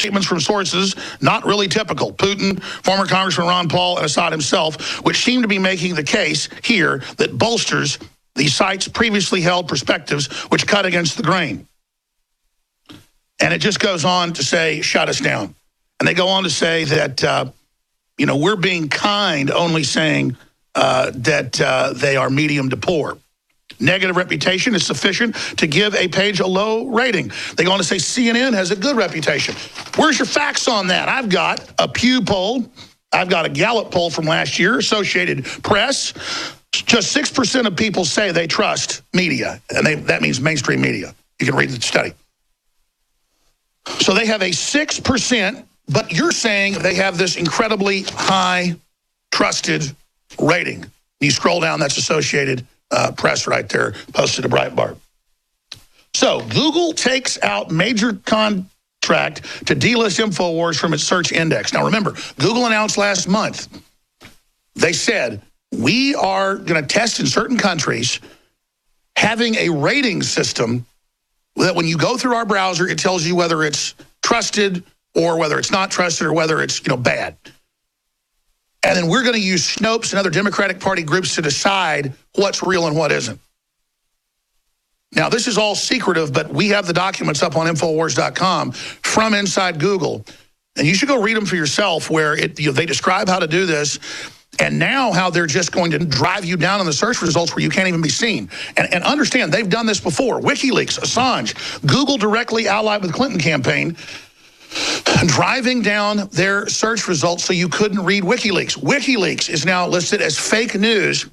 Statements from sources not really typical. Putin, former Congressman Ron Paul, and Assad himself, which seem to be making the case here that bolsters the site's previously held perspectives, which cut against the grain. And it just goes on to say, shut us down. And they go on to say that, we're being kind, only saying that they are medium to poor. Negative reputation is sufficient to give a page a low rating. They go on to say CNN has a good reputation. Where's your facts on that? I've got a Pew poll. I've got a Gallup poll from last year, Associated Press. Just 6% of people say they trust media, and that means mainstream media. You can read the study. So they have a 6%, but you're saying they have this incredibly high trusted rating. You scroll down, that's Associated Press right there, posted to Breitbart. So Google takes out major contract to delist Infowars from its search index. Now remember, Google announced last month, they said, we are going to test in certain countries having a rating system that when you go through our browser, it tells you whether it's trusted or whether it's not trusted or whether it's bad. And then we're going to use Snopes and other Democratic Party groups to decide what's real and what isn't. Now, this is all secretive, but we have the documents up on Infowars.com from inside Google. And you should go read them for yourself where they describe how to do this and now how they're just going to drive you down in the search results where you can't even be seen. And understand, they've done this before. WikiLeaks, Assange, Google directly allied with Clinton campaign, driving down their search results so you couldn't read WikiLeaks. WikiLeaks is now listed as fake news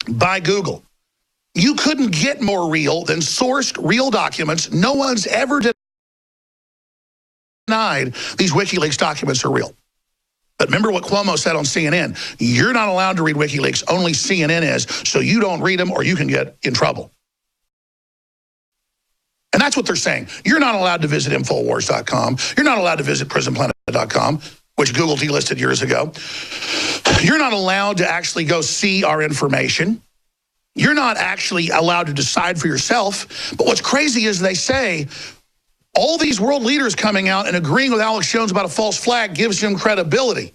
by Google. You couldn't get more real than sourced real documents. No one's ever denied these WikiLeaks documents are real. But remember what Cuomo said on CNN. You're not allowed to read WikiLeaks. Only CNN is, so you don't read them or you can get in trouble. And that's what they're saying. You're not allowed to visit Infowars.com. You're not allowed to visit Prisonplanet.com, which Google delisted years ago. You're not allowed to actually go see our information. You're not actually allowed to decide for yourself. But what's crazy is they say all these world leaders coming out and agreeing with RealAlexJones about a false flag gives them credibility.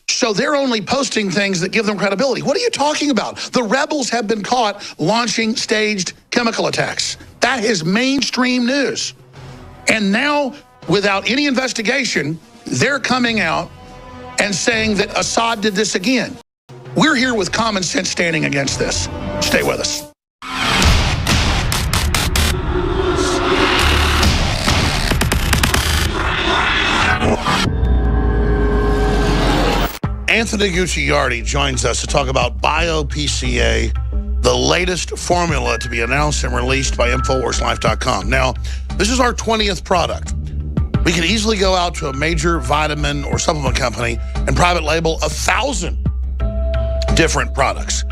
So they're only posting things that give them credibility. What are you talking about? The rebels have been caught launching staged chemical attacks. That is mainstream news. And now, without any investigation, they're coming out and saying that Assad did this again. We're here with common sense standing against this. Stay with us. Anthony Gucciardi joins us to talk about BioPCA, the latest formula to be announced and released by InfoWarsLife.com. Now, this is our 20th product. We could easily go out to a major vitamin or supplement company and private label 1,000 different products.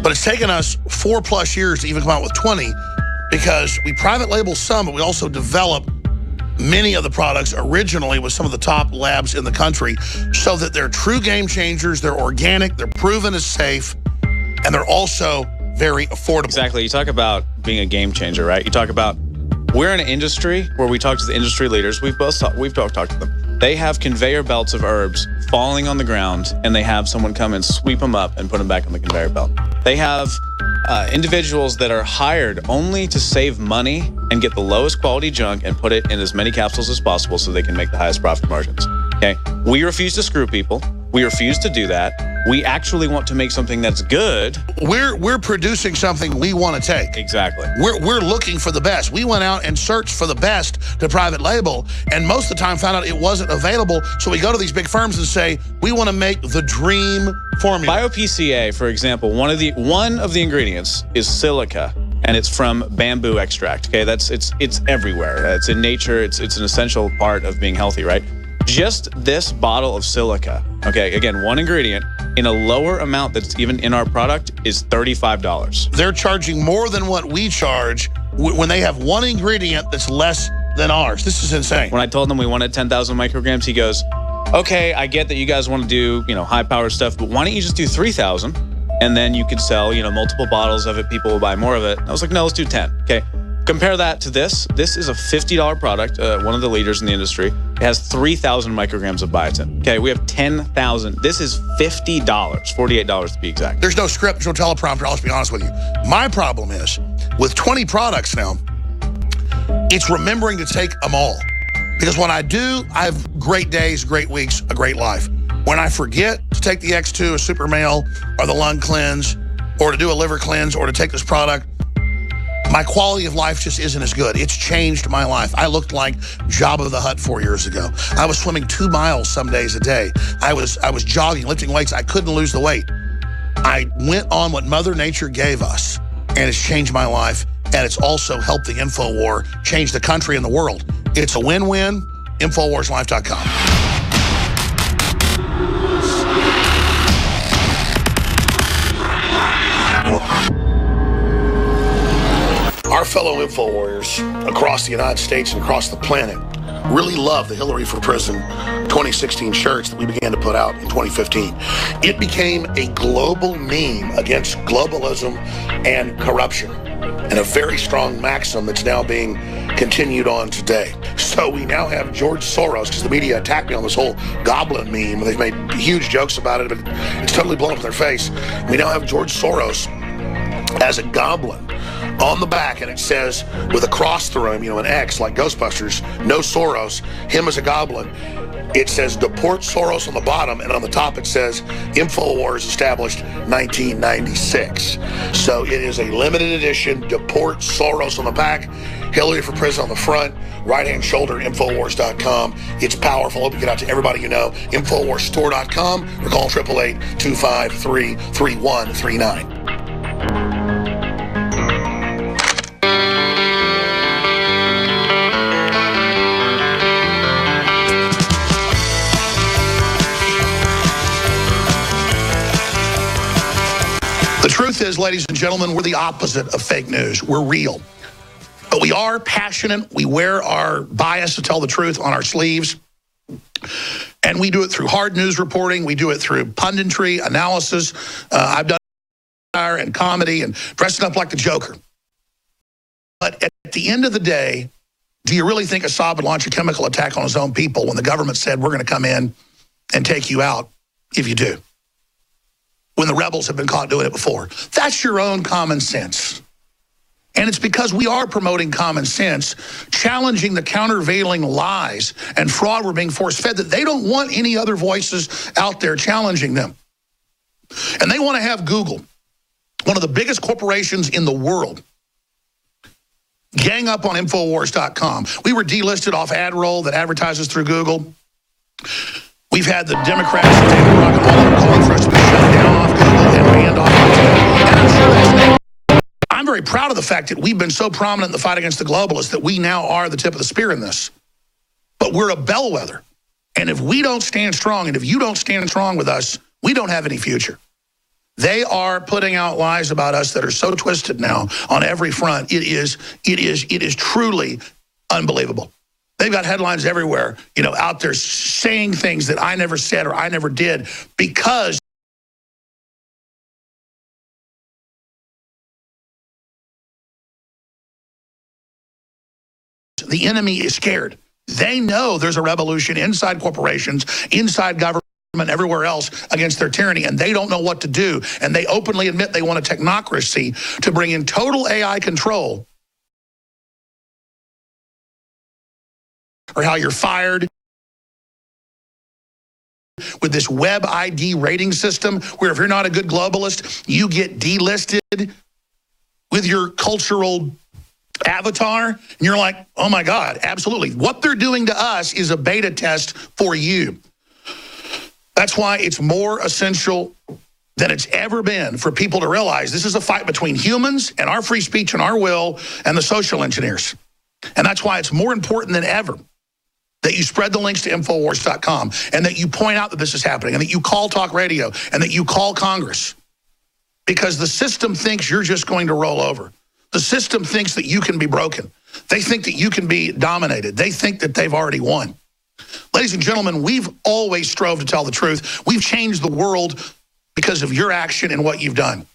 But it's taken us 4+ years to even come out with 20 because we private label some, but we also develop many of the products originally with some of the top labs in the country so that they're true game changers, they're organic, they're proven as safe, and they're also very affordable. Exactly. You talk about being a game changer, right? You talk about, we're in an industry where we talk to the industry leaders. We've both talked to them. They have conveyor belts of herbs falling on the ground, and they have someone come and sweep them up and put them back on the conveyor belt. They have individuals that are hired only to save money and get the lowest quality junk and put it in as many capsules as possible so they can make the highest profit margins. Okay? We refuse to screw people. We refuse to do that. We actually want to make something that's good. We're producing something we want to take. Exactly. We're looking for the best. We went out and searched for the best to private label, and most of the time found out it wasn't available. So we go to these big firms and say, we want to make the dream formula. BioPCA, for example, one of the ingredients is silica, and it's from bamboo extract. Okay, it's everywhere. It's in nature. It's an essential part of being healthy, right? Just this bottle of silica, okay, again, one ingredient, in a lower amount that's even in our product is $35. They're charging more than what we charge when they have one ingredient that's less than ours. This is insane. When I told him we wanted 10,000 micrograms, he goes, okay, I get that you guys want to do, high power stuff, but why don't you just do 3,000? And then you could sell, multiple bottles of it. People will buy more of it. And I was like, no, let's do 10. Okay. Compare that to this. This is a $50 product, one of the leaders in the industry. It has 3,000 micrograms of biotin. Okay, we have 10,000. This is $50, $48 to be exact. There's no script, there's no teleprompter, I'll just be honest with you. My problem is, with 20 products now, it's remembering to take them all. Because when I do, I have great days, great weeks, a great life. When I forget to take the X2, a super male, or the lung cleanse, or to do a liver cleanse, or to take this product, my quality of life just isn't as good. It's changed my life. I looked like Jabba the Hutt 4 years ago. I was swimming 2 miles some days a day. I was jogging, lifting weights. I couldn't lose the weight. I went on what Mother Nature gave us, and it's changed my life, and it's also helped the Infowar change the country and the world. It's a win-win. InfoWarsLife.com. Our fellow InfoWarriors across the United States and across the planet really love the Hillary for Prison 2016 shirts that we began to put out in 2015. It became a global meme against globalism and corruption, and a very strong maxim that's now being continued on today. So we now have George Soros, because the media attacked me on this whole goblin meme, and they've made huge jokes about it, but it's totally blown up in their face. We now have George Soros as a goblin on the back, and it says, with a cross through him, an X like Ghostbusters, no Soros, him as a goblin. It says deport Soros on the bottom, and on the top it says Infowars established 1996. So it is a limited edition, deport Soros on the back, Hillary for Prison on the front, right-hand shoulder, Infowars.com. It's powerful. Hope you get out to everybody you know. InfoWarsStore.com, or call 888-253-3139. The truth is, ladies and gentlemen, we're the opposite of fake news. We're real. But we are passionate. We wear our bias to tell the truth on our sleeves. And we do it through hard news reporting. We do it through punditry, analysis. I've done satire and comedy and dressing up like the Joker. But at the end of the day, do you really think Assad would launch a chemical attack on his own people when the government said, we're going to come in and take you out if you do? When the rebels have been caught doing it before. That's your own common sense. And it's because we are promoting common sense, challenging the countervailing lies and fraud we're being force-fed, that they don't want any other voices out there challenging them. And they want to have Google, one of the biggest corporations in the world, gang up on Infowars.com. We were delisted off AdRoll that advertises through Google. We've had the Democrats and David Rock and all of them calling for us to be shut down off Google and banned off YouTube. And I'm very proud of the fact that we've been so prominent in the fight against the globalists that we now are the tip of the spear in this. But we're a bellwether. And if we don't stand strong, and if you don't stand strong with us, we don't have any future. They are putting out lies about us that are so twisted now on every front. It is truly unbelievable. They've got headlines everywhere, out there saying things that I never said or I never did, because the enemy is scared. They know there's a revolution inside corporations, inside government, everywhere else against their tyranny, and they don't know what to do. And they openly admit they want a technocracy to bring in total AI control, or how you're fired with this web ID rating system, where if you're not a good globalist, you get delisted with your cultural avatar. And you're like, oh my God, absolutely. What they're doing to us is a beta test for you. That's why it's more essential than it's ever been for people to realize this is a fight between humans and our free speech and our will and the social engineers. And that's why it's more important than ever that you spread the links to Infowars.com, and that you point out that this is happening, and that you call talk radio, and that you call Congress. Because the system thinks you're just going to roll over. The system thinks that you can be broken. They think that you can be dominated. They think that they've already won. Ladies and gentlemen, we've always strove to tell the truth. We've changed the world because of your action and what you've done.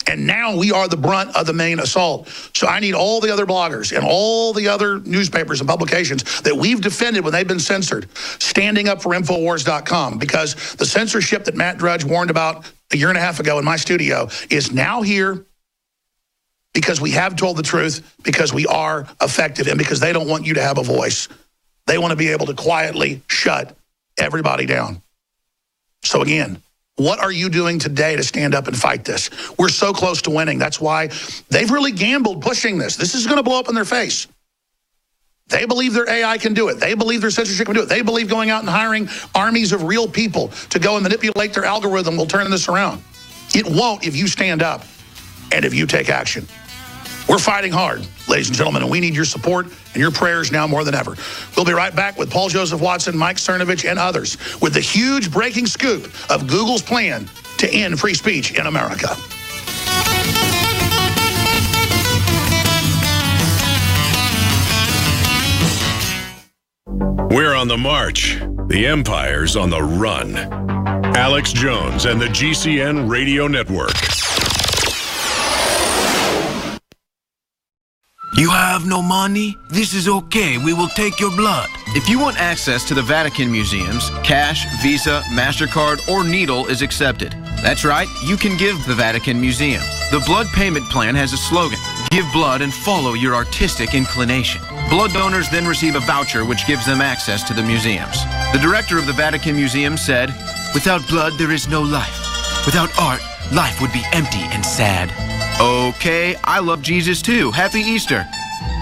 And now we are the brunt of the main assault. So I need all the other bloggers and all the other newspapers and publications that we've defended when they've been censored, standing up for Infowars.com, because the censorship that Matt Drudge warned about a year and a half ago in my studio is now here because we have told the truth, because we are effective, and because they don't want you to have a voice. They want to be able to quietly shut everybody down. So again, what are you doing today to stand up and fight this? We're so close to winning. That's why they've really gambled pushing this. This is going to blow up in their face. They believe their AI can do it. They believe their censorship can do it. They believe going out and hiring armies of real people to go and manipulate their algorithm will turn this around. It won't if you stand up and if you take action. We're fighting hard, ladies and gentlemen, and we need your support and your prayers now more than ever. We'll be right back with Paul Joseph Watson, Mike Cernovich, and others with the huge breaking scoop of Google's plan to end free speech in America. We're on the march. The empire's on the run. Alex Jones and the GCN Radio Network. You have no money? This is okay. We will take your blood. If you want access to the Vatican museums, cash, Visa, MasterCard, or needle is accepted. That's right, you can give the Vatican Museum. The blood payment plan has a slogan: give blood and follow your artistic inclination. Blood donors then receive a voucher which gives them access to the museums. The director of the Vatican Museum said, "Without blood, there is no life. Without art, life would be empty and sad." Okay, I love Jesus too. Happy Easter.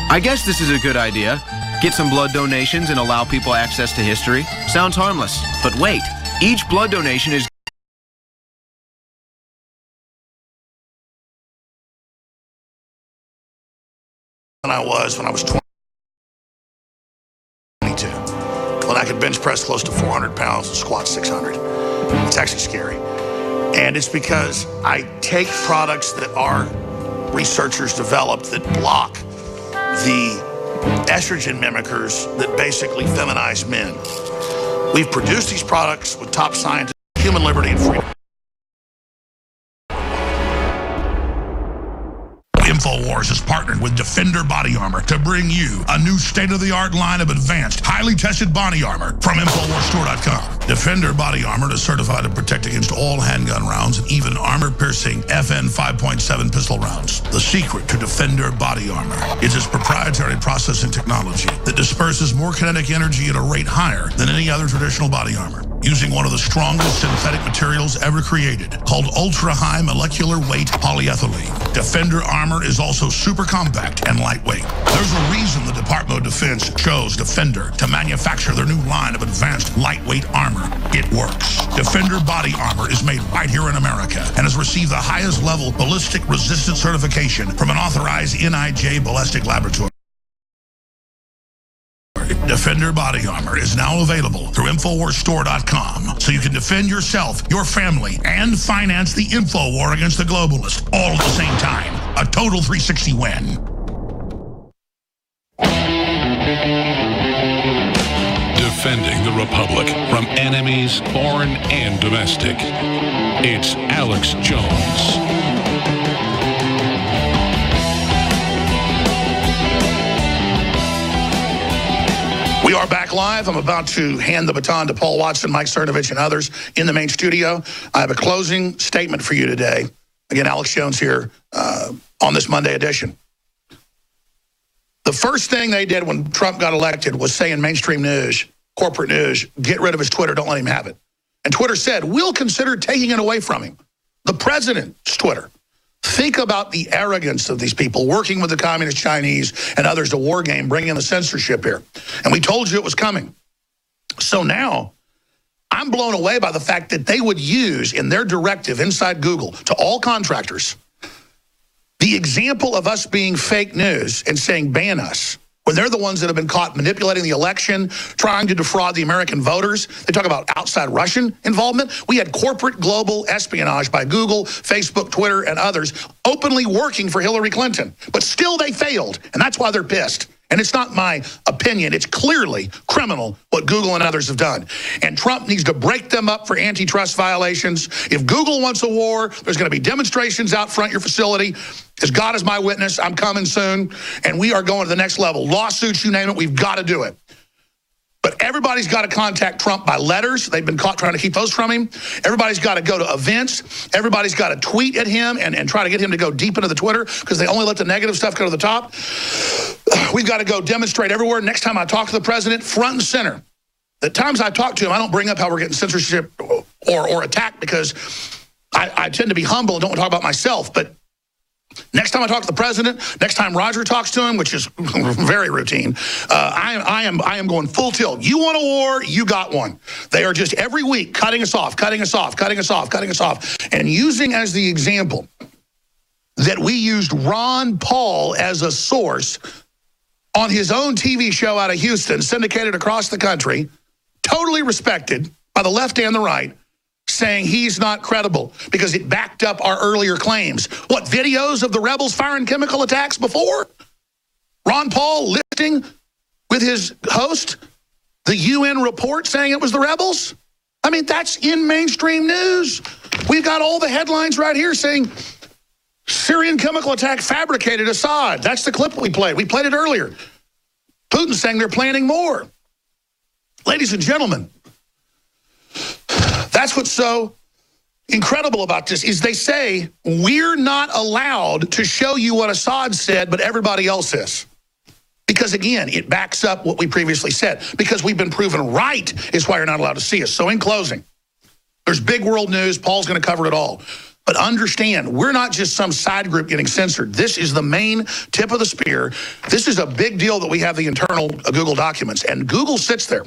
I guess this is a good idea. Get some blood donations and allow people access to history. Sounds harmless. But wait, each blood donation is when I was 22. When I could bench press close to 400 pounds and squat 600. It's actually scary. And it's because I take products that our researchers developed that block the estrogen mimickers that basically feminize men. We've produced these products with top scientists, human liberty and freedom. Infowars has partnered with Defender Body Armor to bring you a new state-of-the-art line of advanced, highly tested body armor from InfoWarsStore.com. Defender Body Armor is certified to protect against all handgun rounds and even armor-piercing FN 5.7 pistol rounds. The secret to Defender Body Armor is its proprietary processing technology that disperses more kinetic energy at a rate higher than any other traditional body armor, using one of the strongest synthetic materials ever created, called ultra-high molecular weight polyethylene. Defender Armor is also super compact and lightweight. There's a reason the Department of Defense chose Defender to manufacture their new line of advanced lightweight armor. It works. Defender Body Armor is made right here in America and has received the highest level ballistic resistance certification from an authorized NIJ ballistic laboratory. Defender Body Armor is now available through InfoWarsStore.com, so you can defend yourself, your family, and finance the info war against the globalists all at the same time. A total 360 win. Defending the Republic from enemies, foreign and domestic. It's Alex Jones. We are back live. I'm about to hand the baton to Paul Watson, Mike Cernovich, and others in the main studio. I have a closing statement for you today. Again, Alex Jones here on this Monday edition. The first thing they did when Trump got elected was say in mainstream news, corporate news, get rid of his Twitter, don't let him have it. And Twitter said, we'll consider taking it away from him. The president's Twitter. Think about the arrogance of these people working with the communist Chinese and others to war game, bringing the censorship here. And we told you it was coming. So now I'm blown away by the fact that they would use in their directive inside Google to all contractors the example of us being fake news and saying ban us, when they're the ones that have been caught manipulating the election, trying to defraud the American voters. They talk about outside Russian involvement. We had corporate global espionage by Google, Facebook, Twitter, and others openly working for Hillary Clinton. But still they failed, and that's why they're pissed. And it's not my opinion. It's clearly criminal what Google and others have done. And Trump needs to break them up for antitrust violations. If Google wants a war, there's going to be demonstrations out front your facility. As God is my witness, I'm coming soon. And we are going to the next level. Lawsuits, you name it, we've got to do it. But everybody's got to contact Trump by letters. They've been caught trying to keep those from him. Everybody's got to go to events. Everybody's got to tweet at him and try to get him to go deep into the Twitter because they only let the negative stuff go to the top. We've got to go demonstrate everywhere. Next time I talk to the president, front and center. The times I talk to him, I don't bring up how we're getting censorship or attacked because I tend to be humble and don't want to talk about myself. But next time I talk to the president, next time Roger talks to him, which is very routine, I am going full tilt. You want a war, you got one. They are just every week cutting us off, and using as the example that we used Ron Paul as a source on his own TV show out of Houston, syndicated across the country, totally respected by the left and the right, saying he's not credible because it backed up our earlier claims. What, videos of the rebels firing chemical attacks before? Ron Paul listing with his host the UN report saying it was the rebels? I mean, that's in mainstream news. We've got all the headlines right here saying Syrian chemical attack fabricated Assad. That's the clip we played. We played it earlier. Putin saying they're planning more. Ladies and gentlemen, that's what's so incredible about this is they say we're not allowed to show you what Assad said, but everybody else is. Because, again, it backs up what we previously said. Because we've been proven right is why you're not allowed to see us. So in closing, there's big world news. Paul's going to cover it all. But understand, we're not just some side group getting censored. This is the main tip of the spear. This is a big deal that we have the internal Google documents. And Google sits there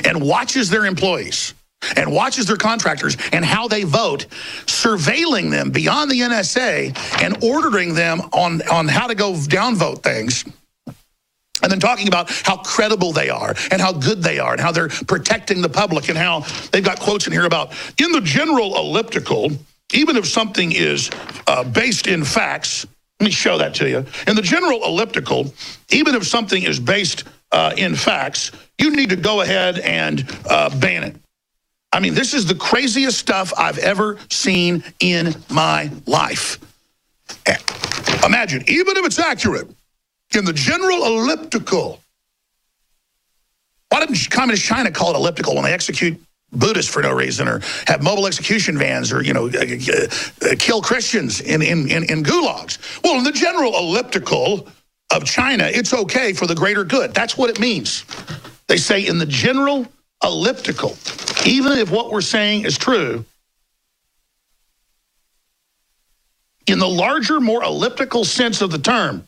and watches their employees and watches their contractors and how they vote, surveilling them beyond the NSA and ordering them on how to go downvote things. And then talking about how credible they are and how good they are and how they're protecting the public and how they've got quotes in here about, in the general elliptical, even if something is based in facts, let me show that to you. In the general elliptical, even if something is based in facts, you need to go ahead and ban it. I mean, this is the craziest stuff I've ever seen in my life. Imagine, even if it's accurate, in the general elliptical. Why didn't Communist China call it elliptical when they execute Buddhists for no reason, or have mobile execution vans, or kill Christians in gulags? Well, in the general elliptical of China, it's okay for the greater good. That's what it means. They say in the general elliptical, even if what we're saying is true, in the larger, more elliptical sense of the term,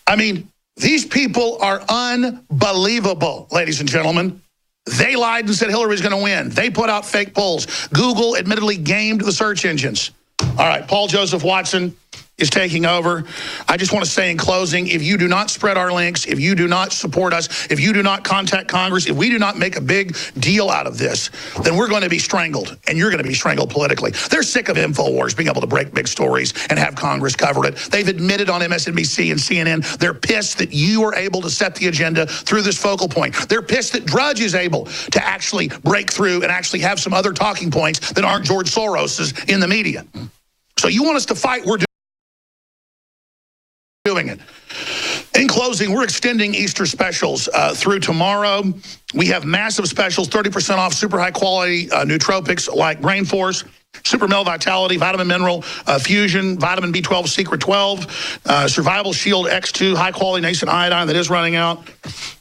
I mean, these people are unbelievable, ladies and gentlemen. They lied and said Hillary was going to win. They put out fake polls. Google admittedly gamed the search engines. All right, Paul Joseph Watson is taking over. I just want to say in closing, if you do not spread our links, if you do not support us, if you do not contact Congress, if we do not make a big deal out of this, then we're going to be strangled, and you're going to be strangled politically. They're sick of Infowars being able to break big stories and have Congress cover it. They've admitted on MSNBC and CNN, they're pissed that you are able to set the agenda through this focal point. They're pissed that Drudge is able to actually break through and actually have some other talking points that aren't George Soros's in the media. So you want us to fight, we're doing it. In closing, we're extending Easter specials through tomorrow. We have massive specials, 30% off super high quality nootropics like Brain Force, Super Male Vitality, Vitamin Mineral, Fusion, Vitamin B12, Secret 12, Survival Shield X2, high quality nascent iodine that is running out.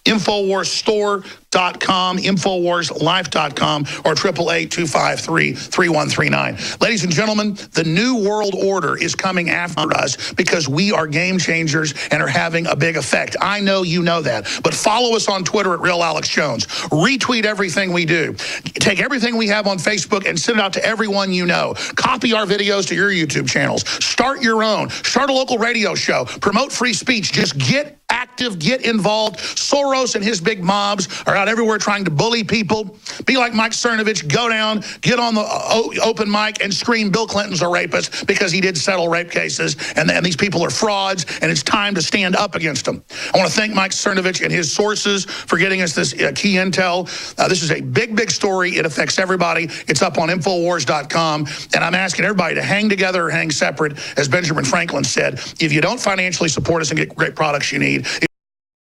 InfoWarsStore.com, InfoWarsLife.com, or 888-253-3139. Ladies and gentlemen, the new world order is coming after us because we are game changers and are having a big effect. I know you know that, but follow us on Twitter at RealAlexJones. Retweet everything we do. Take everything we have on Facebook and send it out to everyone you know. Copy our videos to your YouTube channels. Start your own. Start a local radio show. Promote free speech. Just get active. active, get involved. Soros and his big mobs are out everywhere trying to bully people. Be like Mike Cernovich, go down, get on the open mic and scream Bill Clinton's a rapist because he did settle rape cases, and these people are frauds, and it's time to stand up against them. I want to thank Mike Cernovich and his sources for getting us this key intel. This is a big, big story. It affects everybody. It's up on Infowars.com, and I'm asking everybody to hang together or hang separate. As Benjamin Franklin said, if you don't financially support us and get great products you need,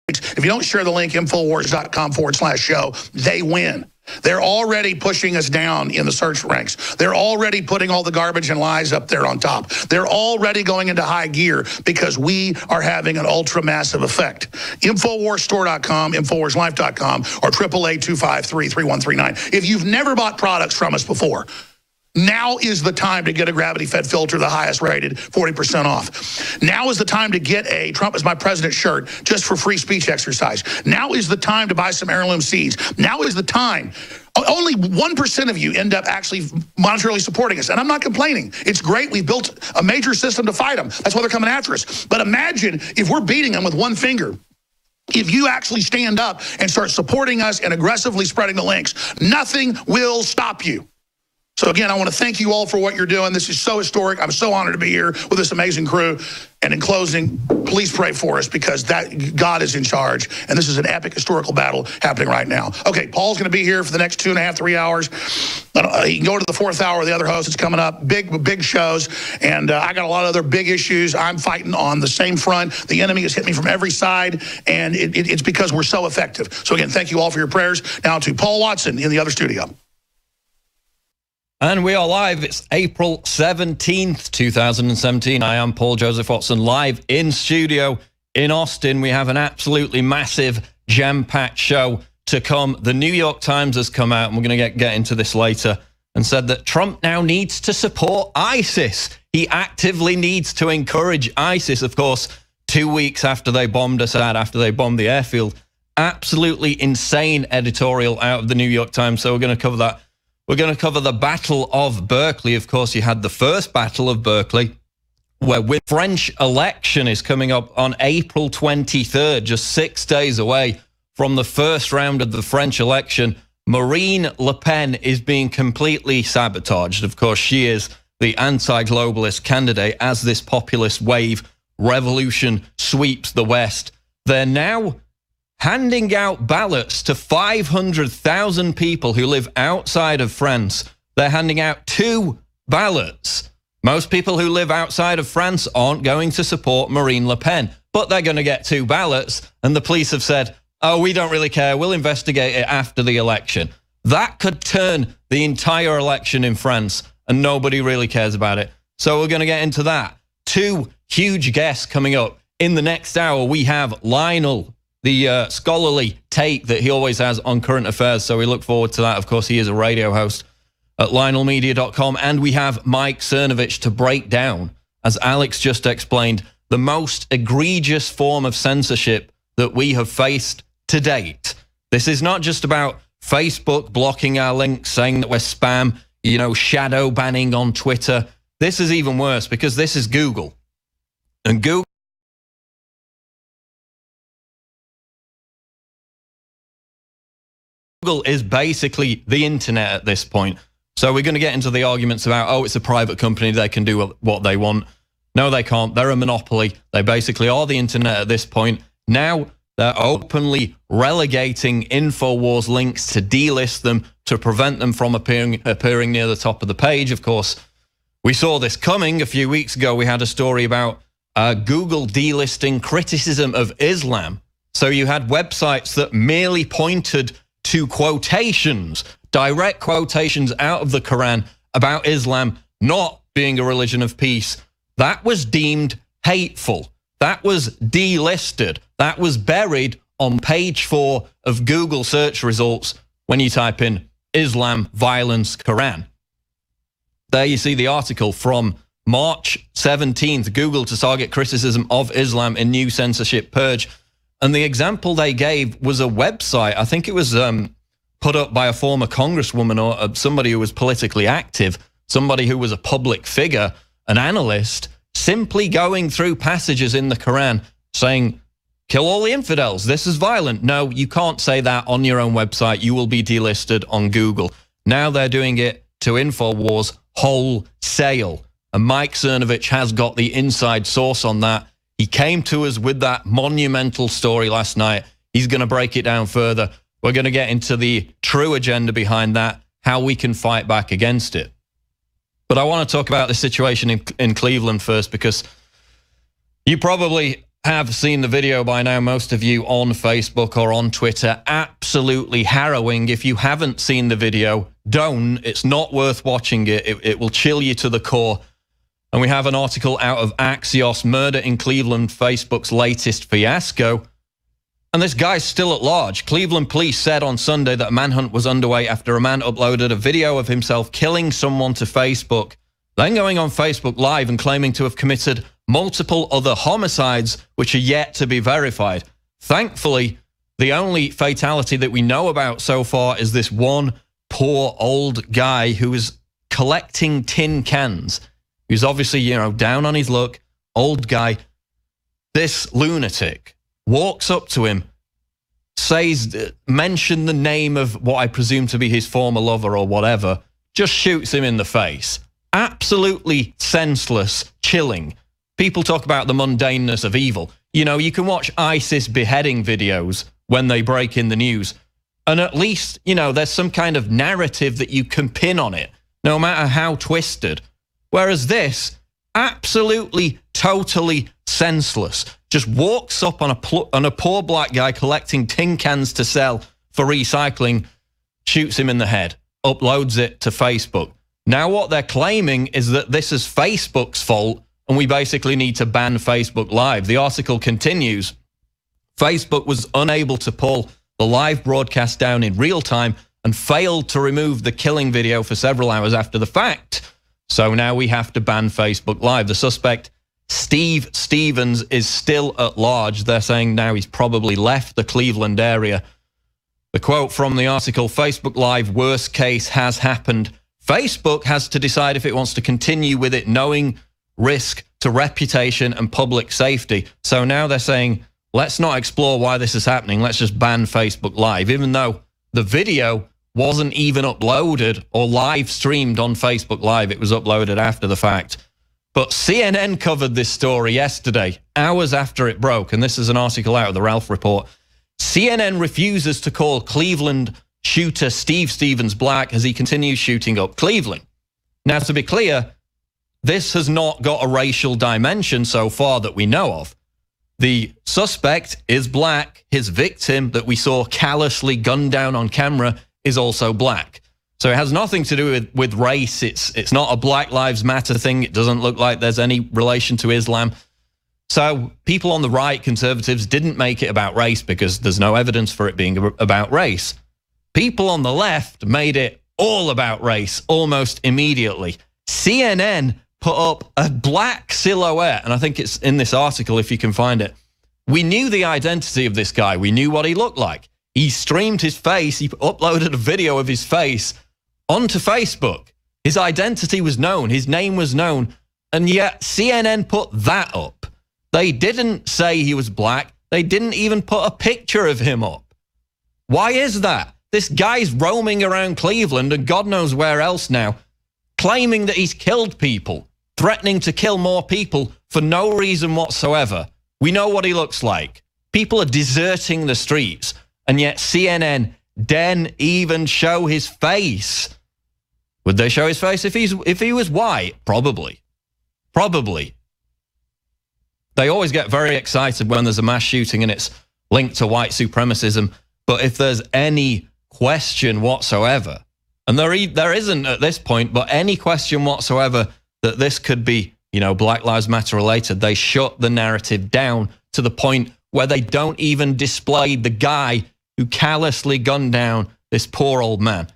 if you don't share the link, Infowars.com/show, they win. They're already pushing us down in the search ranks. They're already putting all the garbage and lies up there on top. They're already going into high gear because we are having an ultra-massive effect. Infowarsstore.com, Infowarslife.com, or 888-253-3139. If you've never bought products from us before, now is the time to get a gravity-fed filter, the highest rated, 40% off. Now is the time to get a Trump is my president shirt just for free speech exercise. Now is the time to buy some heirloom seeds. Now is the time. Only 1% of you end up actually monetarily supporting us, and I'm not complaining. It's great. We've built a major system to fight them. That's why they're coming after us. But imagine if we're beating them with one finger. If you actually stand up and start supporting us and aggressively spreading the links, nothing will stop you. So again, I want to thank you all for what you're doing. This is so historic. I'm so honored to be here with this amazing crew. And in closing, please pray for us because that God is in charge. And this is an epic historical battle happening right now. Okay, Paul's going to be here for the next 2.5, 3 hours. He can go to the 4th hour. The other host is coming up. Big shows. And I got a lot of other big issues. I'm fighting on the same front. The enemy has hit me from every side. And it's because we're so effective. So again, thank you all for your prayers. Now to Paul Watson in the other studio. And we are live. It's April 17th, 2017. I am Paul Joseph Watson, live in studio in Austin. We have an absolutely massive, jam-packed show to come. The New York Times has come out, and we're going to get into this later, and said that Trump now needs to support ISIS. He actively needs to encourage ISIS. Of course, 2 weeks after they bombed us out, after they bombed the airfield. Absolutely insane editorial out of the New York Times, so we're going to cover that. We're going to cover the Battle of Berkeley. Of course, you had the first Battle of Berkeley, where the French election is coming up on April 23rd, just 6 days away from the first round of the French election. Marine Le Pen is being completely sabotaged. Of course, she is the anti-globalist candidate as this populist wave revolution sweeps the West. They're now handing out ballots to 500,000 people who live outside of France. They're handing out 2 ballots. Most people who live outside of France aren't going to support Marine Le Pen, but they're going to get 2 ballots, and the police have said, oh, we don't really care, we'll investigate it after the election. That could turn the entire election in France, and nobody really cares about it. So we're going to get into that. 2 huge guests coming up. In the next hour, we have Lionel, the scholarly take that he always has on current affairs. So we look forward to that. Of course, he is a radio host at LionelMedia.com. And we have Mike Cernovich to break down, as Alex just explained, the most egregious form of censorship that we have faced to date. This is not just about Facebook blocking our links, saying that we're spam, you know, shadow banning on Twitter. This is even worse because this is Google. And Google is basically the internet at this point. So we're going to get into the arguments about, oh, it's a private company, they can do what they want. No, they can't. They're a monopoly. They basically are the internet at this point. Now they're openly relegating Infowars links to delist them, to prevent them from appearing near the top of the page. Of course, we saw this coming. A few weeks ago, we had a story about Google delisting criticism of Islam. So you had websites that merely pointed to quotations, direct quotations out of the Quran about Islam not being a religion of peace. That was deemed hateful. That was delisted. That was buried on page 4 of Google search results when you type in Islam, violence, Quran. There you see the article from March 17th, Google to target criticism of Islam in new censorship purge. And the example they gave was a website. I think it was put up by a former congresswoman or somebody who was politically active, somebody who was a public figure, an analyst, simply going through passages in the Quran saying, kill all the infidels. This is violent. No, you can't say that on your own website. You will be delisted on Google. Now they're doing it to Infowars wholesale. And Mike Cernovich has got the inside source on that. He came to us with that monumental story last night. He's going to break it down further. We're going to get into the true agenda behind that, how we can fight back against it. But I want to talk about the situation in Cleveland first, because you probably have seen the video by now, most of you on Facebook or on Twitter. Absolutely harrowing. If you haven't seen the video, don't. It's not worth watching it. It will chill you to the core. And we have an article out of Axios, Murder in Cleveland, Facebook's latest fiasco. And this guy's still at large. Cleveland police said on Sunday that a manhunt was underway after a man uploaded a video of himself killing someone to Facebook, then going on Facebook Live and claiming to have committed multiple other homicides, which are yet to be verified. Thankfully, the only fatality that we know about so far is this one poor old guy who is collecting tin cans. He's obviously, you know, down on his luck, old guy. This lunatic walks up to him, says, mention the name of what I presume to be his former lover or whatever, just shoots him in the face. Absolutely senseless, chilling. People talk about the mundaneness of evil. You know, you can watch ISIS beheading videos when they break in the news, and at least, you know, there's some kind of narrative that you can pin on it, no matter how twisted. Whereas this, absolutely, totally senseless, just walks up on a poor black guy collecting tin cans to sell for recycling, shoots him in the head, uploads it to Facebook. Now what they're claiming is that this is Facebook's fault, and we basically need to ban Facebook Live. The article continues, Facebook was unable to pull the live broadcast down in real time and failed to remove the killing video for several hours after the fact. So now we have to ban Facebook Live. The suspect, Steve Stevens, is still at large. They're saying now he's probably left the Cleveland area. The quote from the article, Facebook Live worst case has happened. Facebook has to decide if it wants to continue with it, knowing risk to reputation and public safety. So now they're saying, let's not explore why this is happening. Let's just ban Facebook Live, even though the video wasn't even uploaded or live streamed on Facebook Live. It was uploaded after the fact. But CNN covered this story yesterday, hours after it broke. And this is an article out of the Ralph Report. CNN refuses to call Cleveland shooter Steve Stevens black as he continues shooting up Cleveland. Now, to be clear, this has not got a racial dimension so far that we know of. The suspect is black. His victim that we saw callously gunned down on camera is also black. So it has nothing to do with race. It's not a Black Lives Matter thing. It doesn't look like there's any relation to Islam. So people on the right, conservatives, didn't make it about race because there's no evidence for it being about race. People on the left made it all about race almost immediately. CNN put up a black silhouette, and I think it's in this article if you can find it. We knew the identity of this guy. We knew what he looked like. He streamed his face. He uploaded a video of his face onto Facebook. His identity was known. His name was known. And yet CNN put that up. They didn't say he was black. They didn't even put a picture of him up. Why is that? This guy's roaming around Cleveland and God knows where else now, claiming that he's killed people, threatening to kill more people for no reason whatsoever. We know what he looks like. People are deserting the streets. And yet CNN didn't even show his face. Would they show his face if he was white? Probably. Probably. They always get very excited when there's a mass shooting and it's linked to white supremacism. But if there's any question whatsoever, and there isn't at this point, but any question whatsoever that this could be, you know, Black Lives Matter related, they shut the narrative down to the point where they don't even display the guy who callously gunned down this poor old man.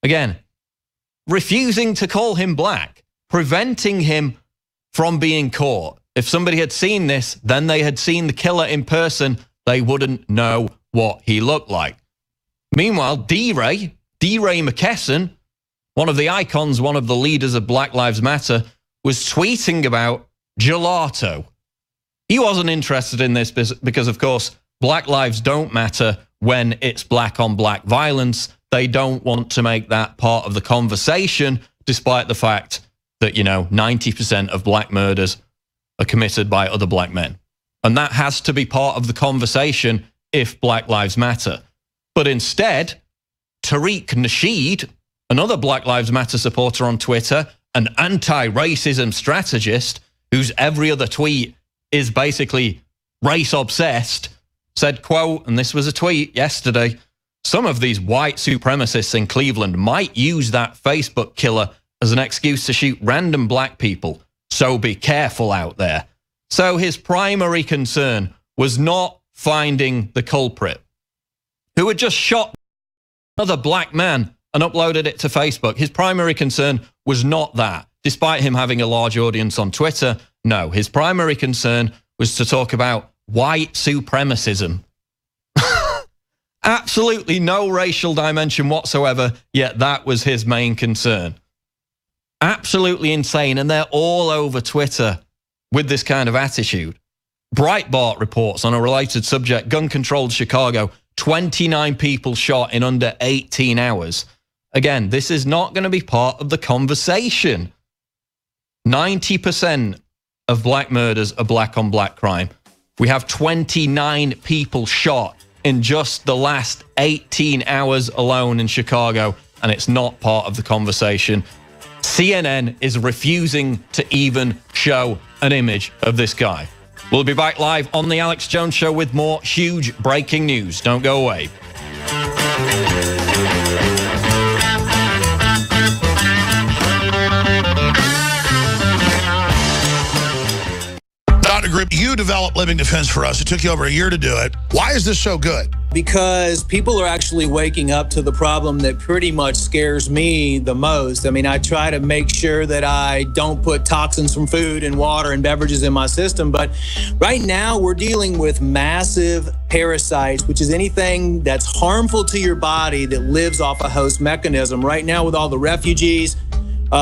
Again, refusing to call him black, preventing him from being caught. If somebody had seen this, then they had seen the killer in person, they wouldn't know what he looked like. Meanwhile, D-Ray McKesson, one of the icons, one of the leaders of Black Lives Matter, was tweeting about gelato. He wasn't interested in this because, of course, black lives don't matter when it's black-on-black violence. They don't want to make that part of the conversation, despite the fact that, 90% of black murders are committed by other black men. And that has to be part of the conversation if Black Lives Matter. But instead, Tariq Nasheed, another Black Lives Matter supporter on Twitter, an anti-racism strategist whose every other tweet is basically race-obsessed, said, quote, and this was a tweet yesterday, "Some of these white supremacists in Cleveland might use that Facebook killer as an excuse to shoot random black people, so be careful out there." So his primary concern was not finding the culprit, who had just shot another black man and uploaded it to Facebook. His primary concern was not that, despite him having a large audience on Twitter. No, his primary concern was to talk about white supremacism. Absolutely no racial dimension whatsoever, yet that was his main concern. Absolutely insane, and they're all over Twitter with this kind of attitude. Breitbart reports on a related subject, gun-controlled Chicago, 29 people shot in under 18 hours. Again, this is not going to be part of the conversation. 90% of black murders are black-on-black crime. We have 29 people shot in just the last 18 hours alone in Chicago, and it's not part of the conversation. CNN is refusing to even show an image of this guy. We'll be back live on the Alex Jones Show with more huge breaking news. Don't go away. Dr. Group, you developed Living Defense for us. It took you over a year to do it. Why is this so good? Because people are actually waking up to the problem that pretty much scares me the most. I mean, I try to make sure that I don't put toxins from food and water and beverages in my system. But right now we're dealing with massive parasites, which is anything that's harmful to your body that lives off a host mechanism. Right now with all the refugees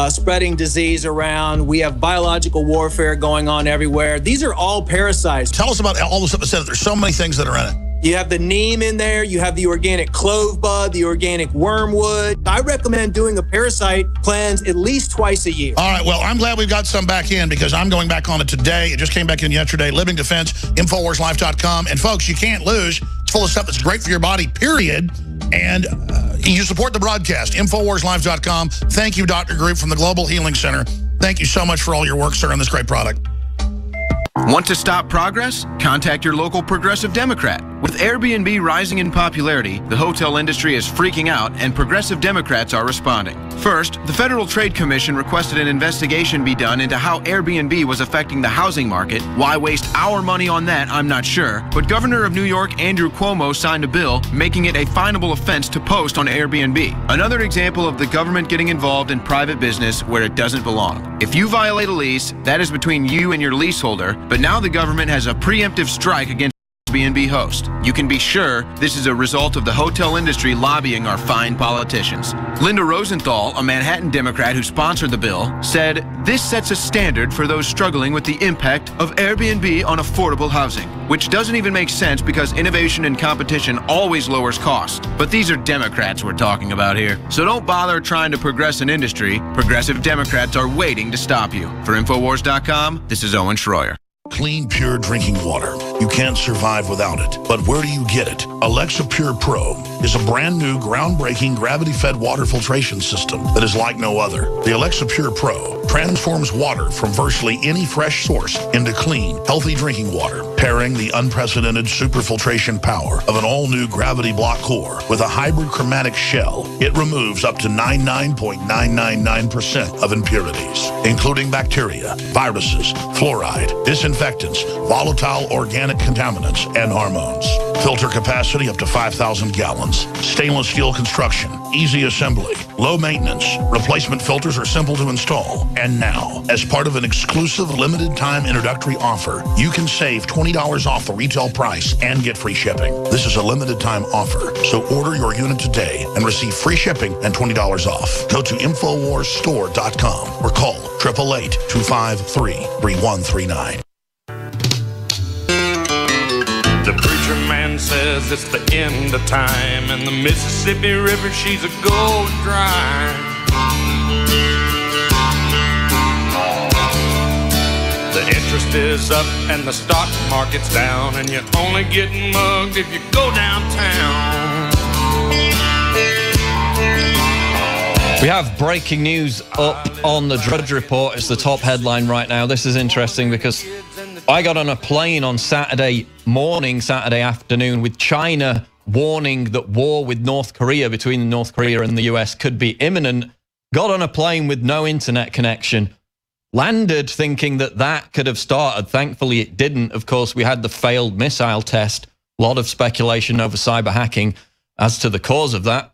spreading disease around, we have biological warfare going on everywhere. These are all parasites. Tell us about all the stuff that said. There's so many things that are in it. You have the neem in there, you have the organic clove bud, the organic wormwood. I recommend doing a parasite cleanse at least twice a year. All right, well, I'm glad we've got some back in because I'm going back on it today. It just came back in yesterday. Living Defense, InfoWarsLife.com. And folks, you can't lose. It's full of stuff that's great for your body, period. And you support the broadcast, InfoWarsLife.com. Thank you, Dr. Group from the Global Healing Center. Thank you so much for all your work, sir, on this great product. Want to stop progress? Contact your local progressive Democrat. With Airbnb rising in popularity, the hotel industry is freaking out and progressive Democrats are responding. First, the Federal Trade Commission requested an investigation be done into how Airbnb was affecting the housing market. Why waste our money on that, I'm not sure. But Governor of New York, Andrew Cuomo, signed a bill making it a finable offense to post on Airbnb. Another example of the government getting involved in private business where it doesn't belong. If you violate a lease, that is between you and your leaseholder, but now the government has a preemptive strike against Airbnb host. You can be sure this is a result of the hotel industry lobbying our fine politicians. Linda Rosenthal, a Manhattan Democrat who sponsored the bill, said, "This sets a standard for those struggling with the impact of Airbnb on affordable housing," which doesn't even make sense because innovation and competition always lowers cost. But these are Democrats we're talking about here. So don't bother trying to progress an industry. Progressive Democrats are waiting to stop you. For Infowars.com, this is Owen Schroyer. Clean, pure drinking water. You can't survive without it. But where do you get it? Alexa Pure Pro is a brand new, groundbreaking, gravity-fed water filtration system that is like no other. The Alexa Pure Pro transforms water from virtually any fresh source into clean, healthy drinking water, pairing the unprecedented superfiltration power of an all-new gravity block core with a hybrid chromatic shell. It removes up to 99.999% of impurities, including bacteria, viruses, fluoride, disinfectants, volatile organic contaminants, and hormones. Filter capacity up to 5,000 gallons. Stainless steel construction, easy assembly, low maintenance. Replacement filters are simple to install. And now, as part of an exclusive limited time introductory offer, you can save $20 off the retail price and get free shipping. This is a limited time offer, so order your unit today and receive free shipping and $20 off. Go to InfoWarsStore.com or call 888-253-3139. man says it's the end of time, and the Mississippi River, she's a gold dry. The interest is up and the stock market's down, and you're only getting mugged if you go downtown. We have breaking news up on the Drudge Report. It's the top headline right now. This is interesting because I got on a plane on Saturday morning, Saturday afternoon, with China warning that war with North Korea, between North Korea and the US, could be imminent. Got on a plane with no internet connection. Landed thinking that that could have started. Thankfully, it didn't. Of course, we had the failed missile test. A lot of speculation over cyber hacking as to the cause of that.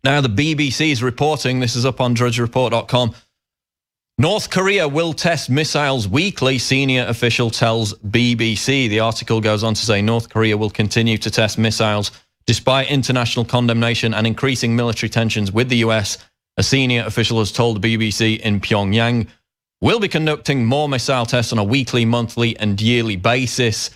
Now, the BBC is reporting, this is up on drudgereport.com, North Korea will test missiles weekly, senior official tells BBC. The article goes on to say North Korea will continue to test missiles despite international condemnation and increasing military tensions with the US. A senior official has told the BBC in Pyongyang. We'll be conducting more missile tests on a weekly, monthly and yearly basis.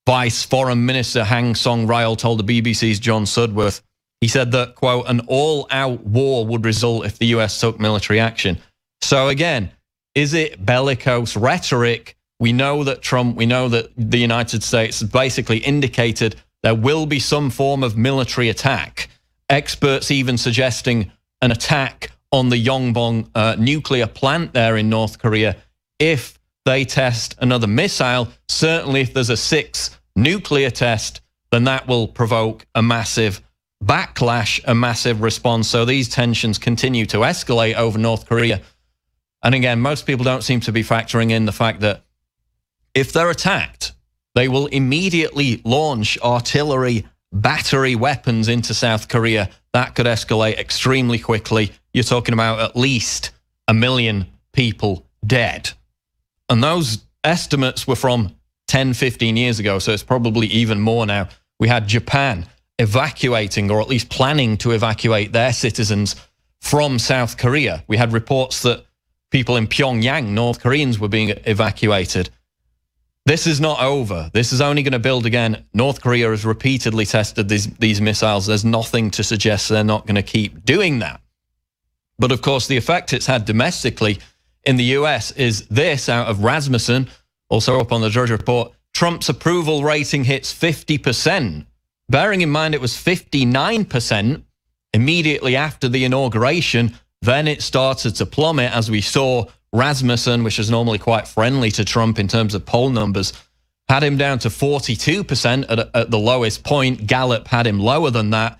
Vice Foreign Minister Hang Song-ryol told the BBC's John Sudworth. He said that, quote, an all-out war would result if the US took military action. So again, is it bellicose rhetoric? We know that Trump, we know that the United States has basically indicated there will be some form of military attack. Experts even suggesting an attack on the Yongbong nuclear plant there in North Korea if they test another missile. Certainly if there's a 6th nuclear test, then that will provoke a massive backlash, a massive response. So these tensions continue to escalate over North Korea. And again, most people don't seem to be factoring in the fact that if they're attacked, they will immediately launch artillery battery weapons into South Korea. That could escalate extremely quickly. You're talking about at least 1 million people dead. And those estimates were from 10, 15 years ago, so it's probably even more now. We had Japan evacuating, or at least planning to evacuate their citizens from South Korea. We had reports that people in Pyongyang, North Koreans, were being evacuated. This is not over. This is only going to build again. North Korea has repeatedly tested these missiles. There's nothing to suggest they're not going to keep doing that. But of course, the effect it's had domestically in the US is this out of Rasmussen, also up on the Drudge Report. Trump's approval rating hits 50%. Bearing in mind it was 59% immediately after the inauguration, then it started to plummet as we saw Rasmussen, which is normally quite friendly to Trump in terms of poll numbers, had him down to 42% at the lowest point. Gallup had him lower than that.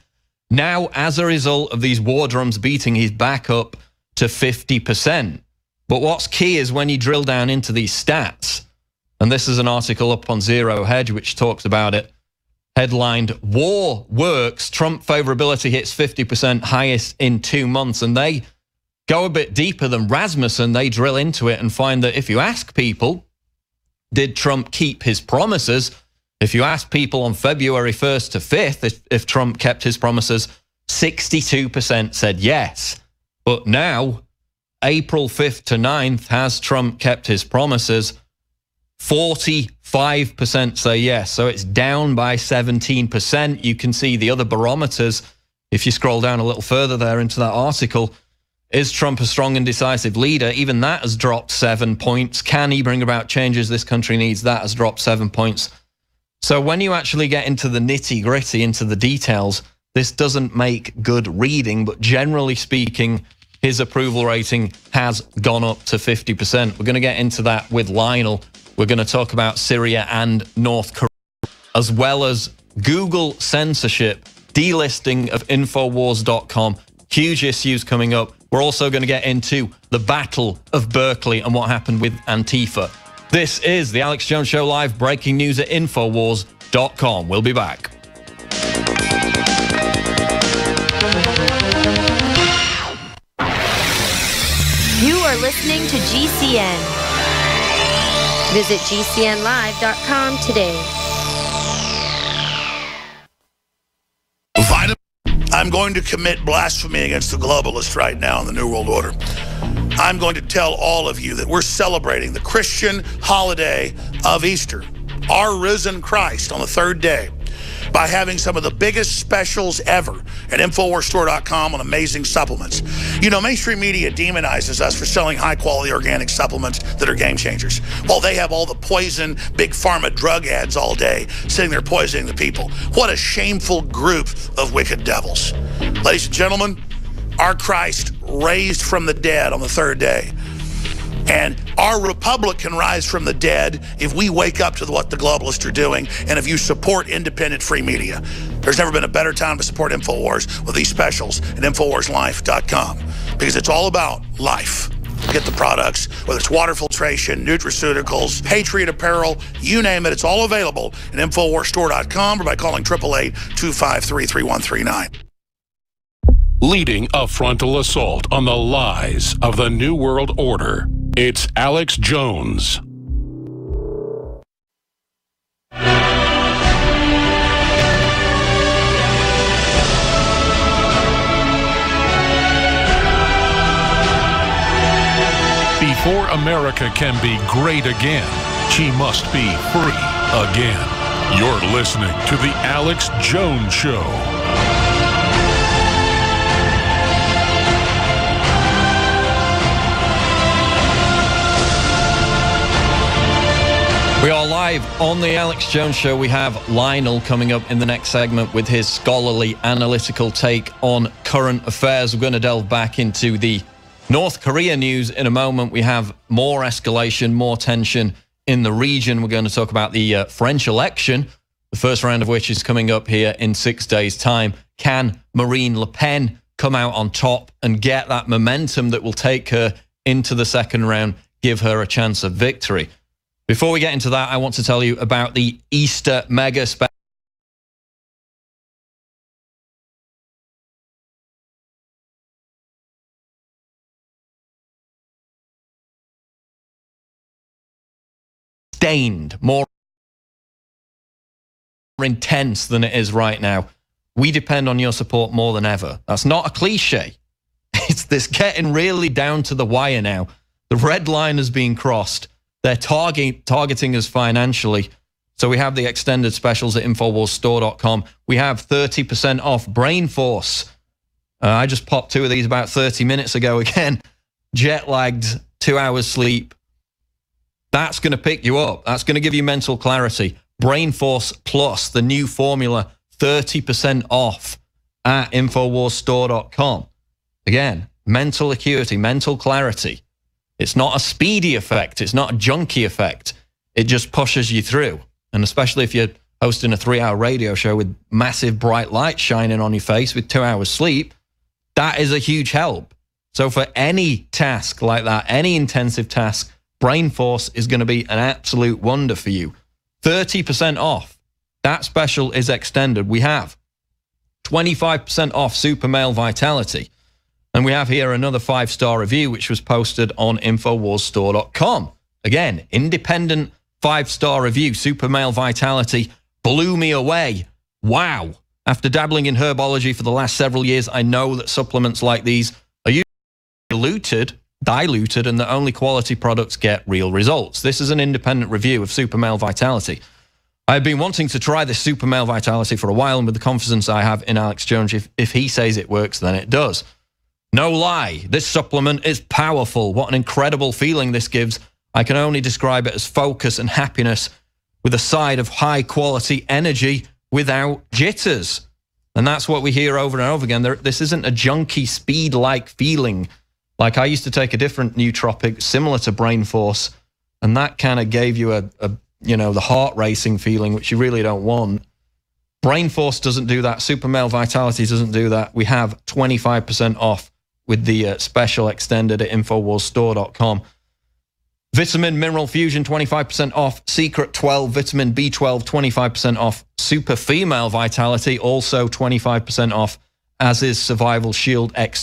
Now, as a result of these war drums beating, he's back up to 50%. But what's key is when you drill down into these stats, and this is an article up on Zero Hedge which talks about it, headlined, War Works, Trump favorability hits 50%, highest in 2 months. And they go a bit deeper than Rasmussen. They drill into it and find that if you ask people, did Trump keep his promises? If you ask people on February 1st to 5th, if Trump kept his promises, 62% said yes. But now, April 5th to 9th, has Trump kept his promises? 45% say yes. So it's down by 17%. You can see the other barometers. If you scroll down a little further there into that article, is Trump a strong and decisive leader? Even that has dropped 7 points. Can he bring about changes this country needs? That has dropped 7 points. So when you actually get into the nitty gritty, into the details, this doesn't make good reading, but generally speaking, his approval rating has gone up to 50%. We're going to get into that with Lionel. We're going to talk about Syria and North Korea, as well as Google censorship, delisting of Infowars.com. Huge issues coming up. We're also going to get into the Battle of Berkeley and what happened with Antifa. This is the Alex Jones Show live, breaking news at Infowars.com. We'll be back. You are listening to GCN. Visit GCNlive.com today. I'm going to commit blasphemy against the globalists right now in the New World Order. I'm going to tell all of you that we're celebrating the Christian holiday of Easter, our risen Christ on the third day, by having some of the biggest specials ever at InfoWarsStore.com on amazing supplements. You know, mainstream media demonizes us for selling high-quality organic supplements that are game changers, while they have all the poison, big pharma drug ads all day, sitting there poisoning the people. What a shameful group of wicked devils. Ladies and gentlemen, our Christ raised from the dead on the third day. And our republic can rise from the dead if we wake up to what the globalists are doing and if you support independent free media. There's never been a better time to support InfoWars with these specials at InfoWarsLife.com, because it's all about life. Get the products, whether it's water filtration, nutraceuticals, Patriot apparel, you name it, it's all available at InfoWarsStore.com or by calling 888-253-3139. Leading a frontal assault on the lies of the New World Order, it's Alex Jones. Before America can be great again, she must be free again. You're listening to The Alex Jones Show. We are live on the Alex Jones Show. We have Lionel coming up in the next segment with his scholarly, analytical take on current affairs. We're going to delve back into the North Korea news in a moment. We have more escalation, more tension in the region. We're going to talk about the French election, the first round of which is coming up here in 6 days' time. Can Marine Le Pen come out on top and get that momentum that will take her into the second round, give her a chance of victory? Before we get into that, I want to tell you about the Easter Mega Special. Sustained, more intense than it is right now. We depend on your support more than ever. That's not a cliche. It's this getting really down to the wire now. The red line has been crossed. They're targeting us financially. So we have the extended specials at InfoWarsStore.com. We have 30% off Brain Force. I just popped 2 of these about 30 minutes ago again. Jet lagged, 2 hours sleep. That's going to pick you up. That's going to give you mental clarity. Brain Force Plus, the new formula, 30% off at InfoWarsStore.com. Again, mental acuity, mental clarity. It's not a speedy effect. It's not a junky effect. It just pushes you through. And especially if you're hosting a 3-hour radio show with massive bright lights shining on your face with 2 hours sleep, that is a huge help. So for any task like that, any intensive task, Brain Force is going to be an absolute wonder for you. 30% off. That special is extended. We have 25% off Super Male Vitality. And we have here another 5-star review, which was posted on InfoWarsStore.com. Again, independent 5-star review. Super Male Vitality blew me away. Wow. After dabbling in herbology for the last several years, I know that supplements like these are usually diluted, and that only quality products get real results. This is an independent review of Super Male Vitality. I've been wanting to try this Super Male Vitality for a while, and with the confidence I have in Alex Jones, if he says it works, then it does. No lie, this supplement is powerful. What an incredible feeling this gives. I can only describe it as focus and happiness with a side of high quality energy without jitters. And that's what we hear over and over again. This isn't a junky speed-like feeling. Like I used to take a different nootropic similar to Brain Force, and that kind of gave you the heart racing feeling, which you really don't want. Brain Force doesn't do that. Super Male Vitality doesn't do that. We have 25% off with the special extended at InfoWarsStore.com. Vitamin Mineral Fusion, 25% off. Secret 12, Vitamin B12, 25% off. Super Female Vitality, also 25% off, as is Survival Shield X.